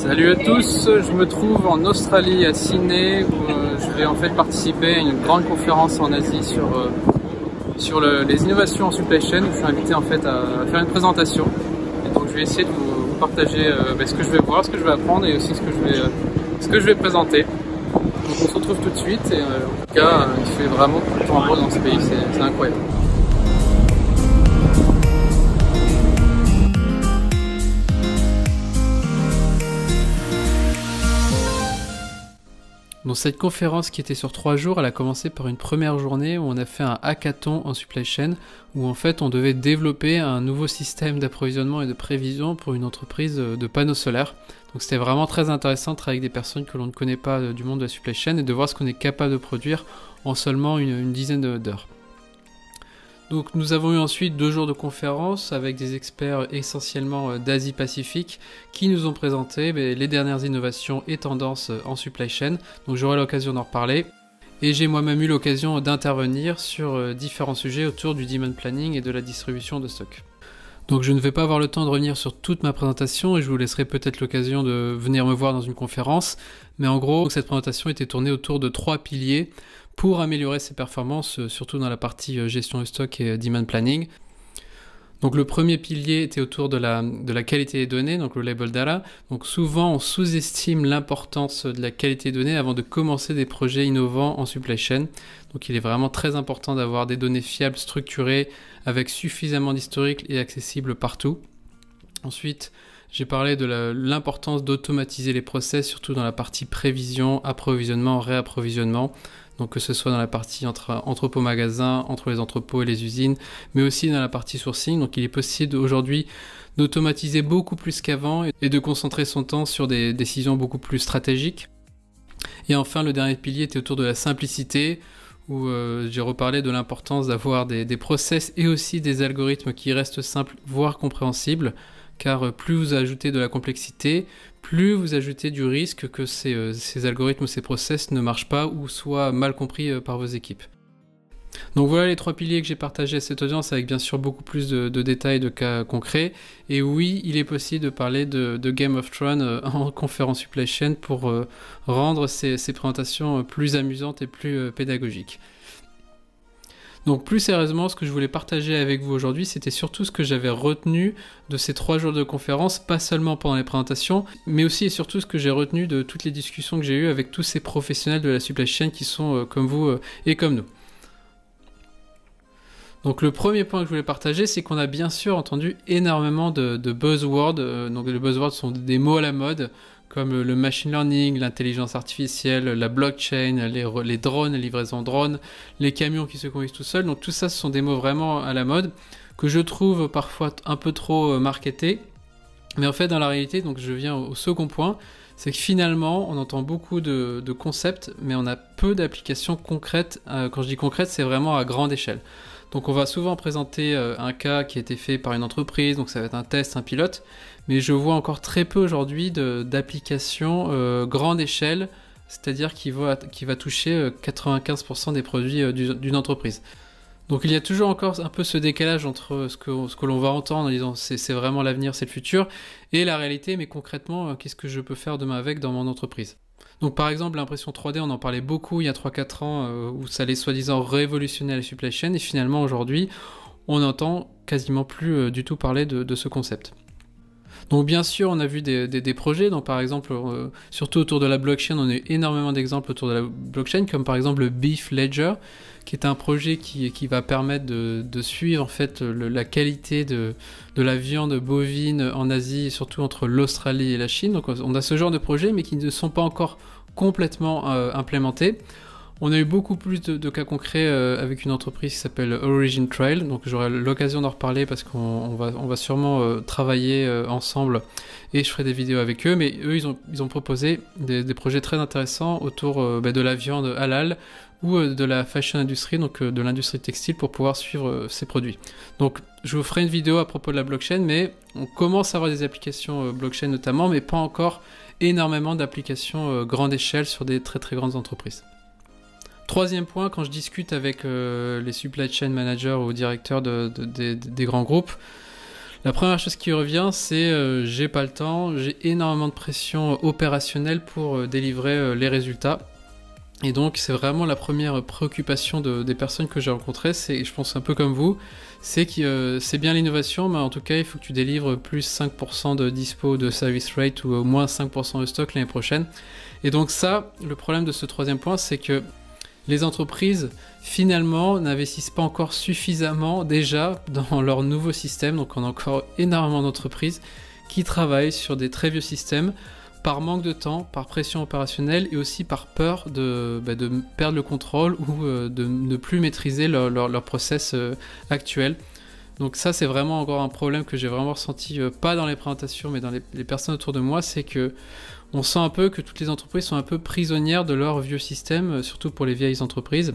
Salut à tous, je me trouve en Australie à Sydney où je vais en fait participer à une grande conférence en Asie sur les innovations en supply chain. Je suis invité en fait à faire une présentation et donc je vais essayer de vous partager ce que je vais voir, ce que je vais apprendre et aussi ce que je vais présenter. Donc on se retrouve tout de suite et en tout cas il fait vraiment tout le temps beau dans ce pays, c'est incroyable. Donc cette conférence qui était sur 3 jours, elle a commencé par une première journée où on a fait un hackathon en supply chain où en fait on devait développer un nouveau système d'approvisionnement et de prévision pour une entreprise de panneaux solaires. Donc c'était vraiment très intéressant de travailler avec des personnes que l'on ne connaît pas du monde de la supply chain et de voir ce qu'on est capable de produire en seulement une dizaine d'heures. Donc nous avons eu ensuite 2 jours de conférence avec des experts essentiellement d'Asie-Pacifique qui nous ont présenté les dernières innovations et tendances en supply chain. Donc j'aurai l'occasion d'en reparler. Et j'ai moi-même eu l'occasion d'intervenir sur différents sujets autour du demand planning et de la distribution de stock. Donc je ne vais pas avoir le temps de revenir sur toute ma présentation et je vous laisserai peut-être l'occasion de venir me voir dans une conférence. Mais en gros, cette présentation était tournée autour de 3 piliers pour améliorer ses performances, surtout dans la partie gestion de stock et demand planning. Donc le premier pilier était autour de la qualité des données, donc le label data. Donc souvent on sous-estime l'importance de la qualité des données avant de commencer des projets innovants en supply chain. Donc il est vraiment très important d'avoir des données fiables, structurées, avec suffisamment d'historique et accessibles partout. Ensuite, j'ai parlé de l'importance d'automatiser les process, surtout dans la partie prévision, approvisionnement, réapprovisionnement. Donc que ce soit dans la partie entre entrepôt-magasin, entre les entrepôts et les usines, mais aussi dans la partie sourcing. Donc il est possible aujourd'hui d'automatiser beaucoup plus qu'avant et de concentrer son temps sur des décisions beaucoup plus stratégiques. Et enfin, le dernier pilier était autour de la simplicité, où j'ai reparlé de l'importance d'avoir des process et aussi des algorithmes qui restent simples, voire compréhensibles. Car plus vous ajoutez de la complexité, plus vous ajoutez du risque que ces algorithmes ou ces process ne marchent pas ou soient mal compris par vos équipes. Donc voilà les 3 piliers que j'ai partagés à cette audience avec bien sûr beaucoup plus de détails, de cas concrets. Et oui, il est possible de parler de Game of Thrones en conférence supply chain pour rendre ces présentations plus amusantes et plus pédagogiques. Donc plus sérieusement, ce que je voulais partager avec vous aujourd'hui, c'était surtout ce que j'avais retenu de ces 3 jours de conférence, pas seulement pendant les présentations, mais aussi et surtout ce que j'ai retenu de toutes les discussions que j'ai eues avec tous ces professionnels de la supply chain qui sont comme vous et comme nous. Donc le premier point que je voulais partager, c'est qu'on a bien sûr entendu énormément de buzzwords. Donc les buzzwords sont des mots à la mode, comme le machine learning, l'intelligence artificielle, la blockchain, les drones, les livraisons drones, les camions qui se conduisent tout seuls. Donc tout ça, ce sont des mots vraiment à la mode, que je trouve parfois un peu trop marketés. Mais en fait, dans la réalité, donc je viens au second point, c'est que finalement, on entend beaucoup de concepts, mais on a peu d'applications concrètes. Quand je dis concrètes, c'est vraiment à grande échelle. Donc on va souvent présenter un cas qui a été fait par une entreprise, donc ça va être un test, un pilote, mais je vois encore très peu aujourd'hui d'applications grande échelle, c'est-à-dire qui va toucher 95% des produits d'une entreprise. Donc il y a toujours encore un peu ce décalage entre ce que l'on va entendre en disant c'est vraiment l'avenir, c'est le futur, et la réalité, mais concrètement, qu'est-ce que je peux faire demain avec dans mon entreprise. Donc par exemple l'impression 3D, on en parlait beaucoup il y a 3-4 ans où ça allait soi-disant révolutionner la supply chain et finalement aujourd'hui on n'entend quasiment plus du tout parler de ce concept. Donc bien sûr on a vu des projets, donc par exemple surtout autour de la blockchain, on a eu énormément d'exemples autour de la blockchain comme par exemple le Beef Ledger qui est un projet qui va permettre de suivre en fait la qualité de la viande bovine en Asie, surtout entre l'Australie et la Chine. Donc on a ce genre de projets mais qui ne sont pas encore complètement implémentés. On a eu beaucoup plus de cas concrets avec une entreprise qui s'appelle Origin Trail, donc j'aurai l'occasion d'en reparler parce qu'on va sûrement travailler ensemble et je ferai des vidéos avec eux, mais eux ils ont proposé des projets très intéressants autour de la viande halal ou de la fashion industry, donc de l'industrie textile pour pouvoir suivre ces produits. Donc je vous ferai une vidéo à propos de la blockchain, mais on commence à avoir des applications blockchain notamment, mais pas encore énormément d'applications grande échelle sur des très très grandes entreprises. Troisième point, quand je discute avec les supply chain managers ou directeurs des grands groupes, La première chose qui revient, c'est j'ai pas le temps, j'ai énormément de pression opérationnelle pour délivrer les résultats. Et donc c'est vraiment la première préoccupation des personnes que j'ai rencontrées, c'est, je pense un peu comme vous, c'est que c'est bien l'innovation, mais en tout cas il faut que tu délivres plus 5% de dispo de service rate ou au moins 5% de stock l'année prochaine. Et donc ça, le problème de ce troisième point, c'est que les entreprises finalement n'investissent pas encore suffisamment déjà dans leur nouveau système, donc on a encore énormément d'entreprises qui travaillent sur des très vieux systèmes, par manque de temps, par pression opérationnelle et aussi par peur de perdre le contrôle ou de ne plus maîtriser leur process actuel. Donc ça c'est vraiment encore un problème que j'ai vraiment ressenti, pas dans les présentations mais dans les personnes autour de moi, c'est que on sent un peu que toutes les entreprises sont un peu prisonnières de leur vieux système, surtout pour les vieilles entreprises,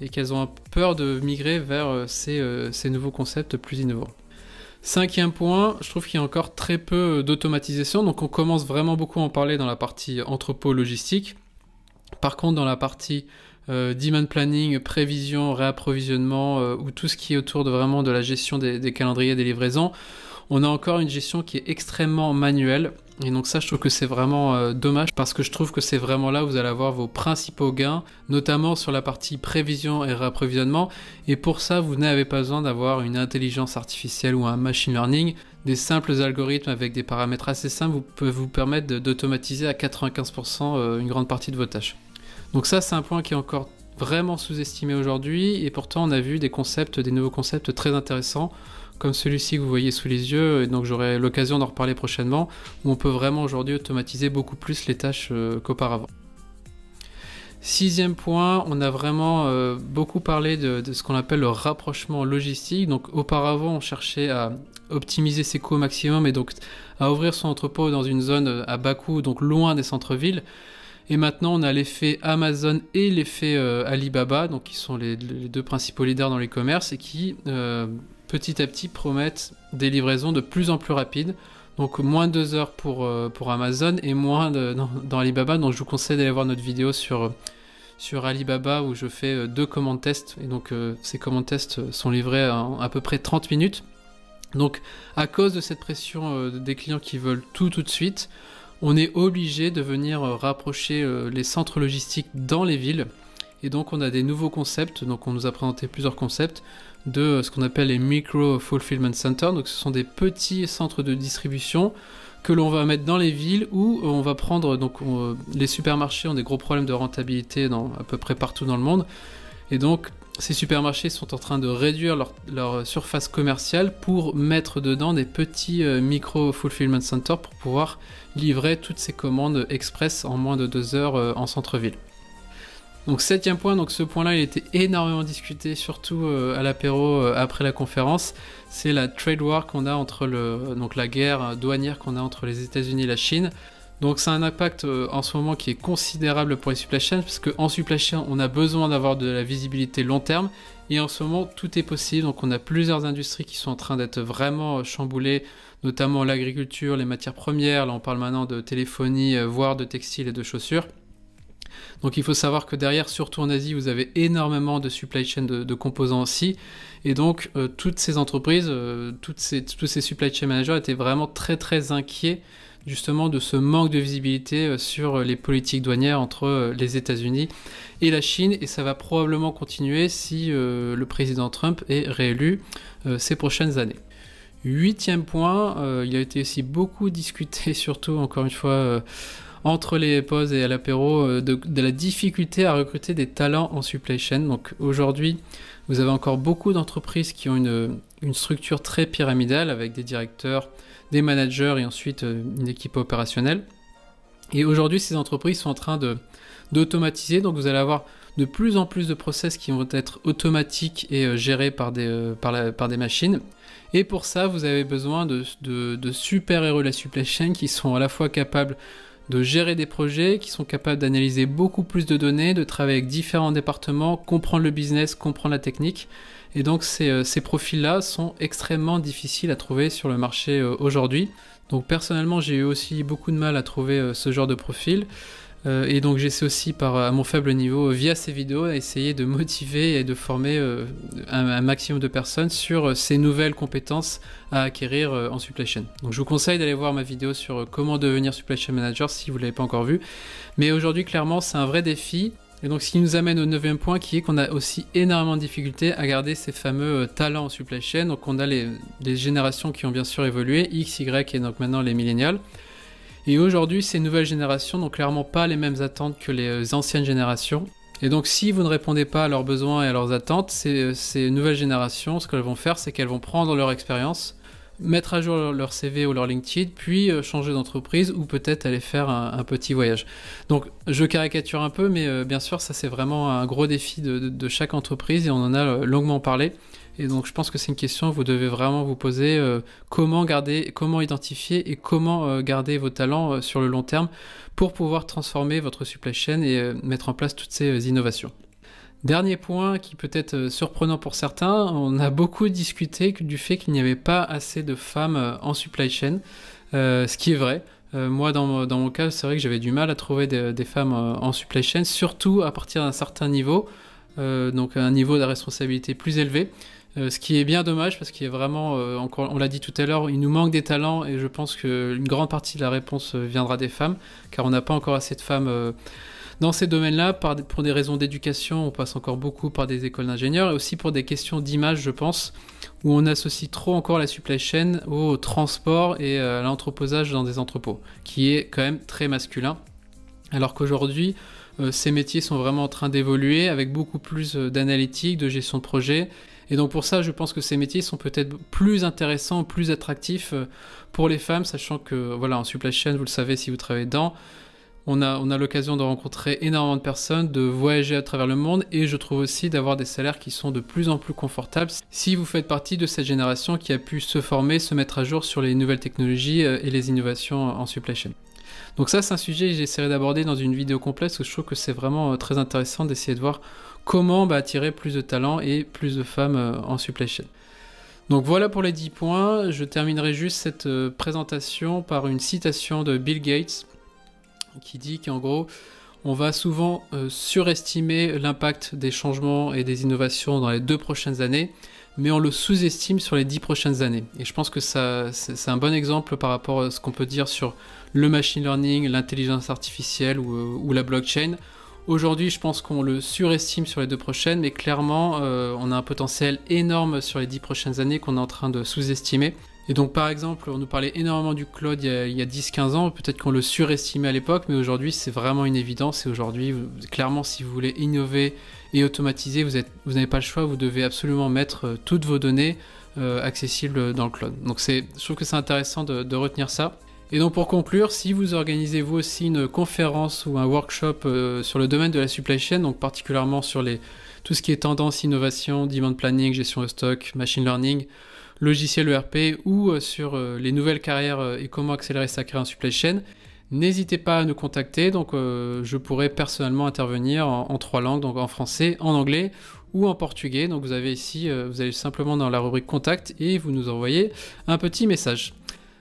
et qu'elles ont peur de migrer vers ces nouveaux concepts plus innovants. Cinquième point, je trouve qu'il y a encore très peu d'automatisation, donc on commence vraiment beaucoup à en parler dans la partie entrepôt logistique. Par contre, dans la partie demand planning, prévision, réapprovisionnement, ou tout ce qui est autour vraiment de la gestion des calendriers des livraisons, on a encore une gestion qui est extrêmement manuelle. Et donc ça, je trouve que c'est vraiment dommage, parce que je trouve que c'est vraiment là où vous allez avoir vos principaux gains, notamment sur la partie prévision et réapprovisionnement. Et pour ça, vous n'avez pas besoin d'avoir une intelligence artificielle ou un machine learning. Des simples algorithmes avec des paramètres assez simples peuvent vous permettre d'automatiser à 95% une grande partie de vos tâches. Donc ça, c'est un point qui est encore vraiment sous-estimé aujourd'hui, et pourtant on a vu des nouveaux concepts très intéressants, comme celui-ci que vous voyez sous les yeux, et donc j'aurai l'occasion d'en reparler prochainement, où on peut vraiment aujourd'hui automatiser beaucoup plus les tâches qu'auparavant. Sixième point, on a vraiment beaucoup parlé de ce qu'on appelle le rapprochement logistique. Donc auparavant, on cherchait à optimiser ses coûts au maximum et donc à ouvrir son entrepôt dans une zone à bas coût, donc loin des centres-villes. Et maintenant, on a l'effet Amazon et l'effet Alibaba, donc qui sont les deux principaux leaders dans l'e-commerce et qui petit à petit promettent des livraisons de plus en plus rapides. Donc moins de 2 heures pour Amazon et moins dans Alibaba. Donc je vous conseille d'aller voir notre vidéo sur Alibaba où je fais 2 commandes tests. Et donc ces commandes tests sont livrées en à peu près 30 minutes. Donc à cause de cette pression des clients qui veulent tout de suite, on est obligé de venir rapprocher les centres logistiques dans les villes. Et donc on a des nouveaux concepts, donc on nous a présenté plusieurs concepts de ce qu'on appelle les Micro Fulfillment Centers. Donc ce sont des petits centres de distribution que l'on va mettre dans les villes où on va prendre, donc les supermarchés ont des gros problèmes de rentabilité à peu près partout dans le monde. Et donc ces supermarchés sont en train de réduire leur surface commerciale pour mettre dedans des petits Micro Fulfillment Centers pour pouvoir livrer toutes ces commandes express en moins de 2 heures en centre-ville. Donc septième point, donc ce point-là il était énormément discuté, surtout à l'apéro après la conférence, c'est la trade war qu'on a entre donc la guerre douanière qu'on a entre les États-Unis et la Chine. Donc c'est un impact en ce moment qui est considérable pour les supply chains, parce qu'en supply chain on a besoin d'avoir de la visibilité long terme, et en ce moment tout est possible. Donc on a plusieurs industries qui sont en train d'être vraiment chamboulées, notamment l'agriculture, les matières premières, là on parle maintenant de téléphonie, voire de textile et de chaussures. Donc il faut savoir que derrière, surtout en Asie, vous avez énormément de supply chain de composants aussi. Et donc toutes ces entreprises, tous ces supply chain managers étaient vraiment très inquiets justement de ce manque de visibilité sur les politiques douanières entre les États-Unis et la Chine. Et ça va probablement continuer si le président Trump est réélu ces prochaines années. Huitième point, il a été aussi beaucoup discuté, surtout encore une fois entre les pauses et à l'apéro, de la difficulté à recruter des talents en supply chain. Donc aujourd'hui, vous avez encore beaucoup d'entreprises qui ont une structure très pyramidale avec des directeurs, des managers et ensuite une équipe opérationnelle. Et aujourd'hui, ces entreprises sont en train d'automatiser. Donc vous allez avoir de plus en plus de process qui vont être automatiques et gérés par des machines. Et pour ça, vous avez besoin de super-héros de la supply chain qui sont à la fois capables de gérer des projets, qui sont capables d'analyser beaucoup plus de données, de travailler avec différents départements, comprendre le business, comprendre la technique. Et donc ces profils-là sont extrêmement difficiles à trouver sur le marché aujourd'hui. Donc personnellement, j'ai eu aussi beaucoup de mal à trouver ce genre de profil. Et donc j'essaie aussi à mon faible niveau, via ces vidéos, à essayer de motiver et de former un maximum de personnes sur ces nouvelles compétences à acquérir en supply chain. Donc je vous conseille d'aller voir ma vidéo sur comment devenir supply chain manager si vous ne l'avez pas encore vu. Mais aujourd'hui, clairement, c'est un vrai défi. Et donc ce qui nous amène au 9e point, qui est qu'on a aussi énormément de difficultés à garder ces fameux talents en supply chain. Donc on a les générations qui ont bien sûr évolué, X, Y et donc maintenant les millennials. Et aujourd'hui, ces nouvelles générations n'ont clairement pas les mêmes attentes que les anciennes générations. Et donc si vous ne répondez pas à leurs besoins et à leurs attentes, ces nouvelles générations, ce qu'elles vont faire, c'est qu'elles vont prendre leur expérience, mettre à jour leur CV ou leur LinkedIn, puis changer d'entreprise ou peut-être aller faire un petit voyage. Donc je caricature un peu, mais bien sûr ça c'est vraiment un gros défi de chaque entreprise et on en a longuement parlé. Et donc je pense que c'est une question que vous devez vraiment vous poser, comment identifier et comment garder vos talents sur le long terme pour pouvoir transformer votre supply chain et mettre en place toutes ces innovations. Dernier point qui peut être surprenant pour certains, on a beaucoup discuté du fait qu'il n'y avait pas assez de femmes en supply chain, ce qui est vrai. Moi, dans mon cas, c'est vrai que j'avais du mal à trouver des femmes en supply chain, surtout à partir d'un certain niveau, donc un niveau de responsabilité plus élevé. Ce qui est bien dommage parce qu'il y a vraiment, encore, on l'a dit tout à l'heure, il nous manque des talents et je pense qu'une grande partie de la réponse viendra des femmes, car on n'a pas encore assez de femmes dans ces domaines-là. Pour des raisons d'éducation, on passe encore beaucoup par des écoles d'ingénieurs et aussi pour des questions d'image, je pense, où on associe trop encore la supply chain au transport et à l'entreposage dans des entrepôts, qui est quand même très masculin, alors qu'aujourd'hui, ces métiers sont vraiment en train d'évoluer avec beaucoup plus d'analytique, de gestion de projet. Et donc pour ça, je pense que ces métiers sont peut-être plus intéressants, plus attractifs pour les femmes, sachant que voilà, en supply chain, vous le savez si vous travaillez dedans, on a l'occasion de rencontrer énormément de personnes, de voyager à travers le monde et je trouve aussi d'avoir des salaires qui sont de plus en plus confortables si vous faites partie de cette génération qui a pu se former, se mettre à jour sur les nouvelles technologies et les innovations en supply chain. Donc ça, c'est un sujet que j'essaierai d'aborder dans une vidéo complète parce que je trouve que c'est vraiment très intéressant d'essayer de voir comment attirer plus de talents et plus de femmes en supply chain. Donc voilà pour les 10 points. Je terminerai juste cette présentation par une citation de Bill Gates qui dit qu'en gros, on va souvent surestimer l'impact des changements et des innovations dans les 2 prochaines années, mais on le sous-estime sur les 10 prochaines années. Et je pense que c'est un bon exemple par rapport à ce qu'on peut dire sur le machine learning, l'intelligence artificielle ou la blockchain. Aujourd'hui, je pense qu'on le surestime sur les 2 prochaines, mais clairement, on a un potentiel énorme sur les 10 prochaines années qu'on est en train de sous-estimer. Et donc, par exemple, on nous parlait énormément du cloud il y a 10-15 ans, peut-être qu'on le surestimait à l'époque, mais aujourd'hui, c'est vraiment une évidence. Et aujourd'hui, clairement, si vous voulez innover et automatiser, vous n'avez pas le choix, vous devez absolument mettre toutes vos données accessibles dans le cloud. Donc, je trouve que c'est intéressant de retenir ça. Et donc pour conclure, si vous organisez vous aussi une conférence ou un workshop sur le domaine de la supply chain, donc particulièrement sur tout ce qui est tendance, innovation, demand planning, gestion de stock, machine learning, logiciel ERP ou sur les nouvelles carrières et comment accélérer sa carrière en supply chain, n'hésitez pas à nous contacter. Donc je pourrais personnellement intervenir en 3 langues, donc en français, en anglais ou en portugais. Donc vous avez ici, vous allez simplement dans la rubrique contact et vous nous envoyez un petit message.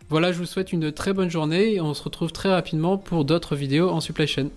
Voilà, je vous souhaite une très bonne journée et on se retrouve très rapidement pour d'autres vidéos en supply chain.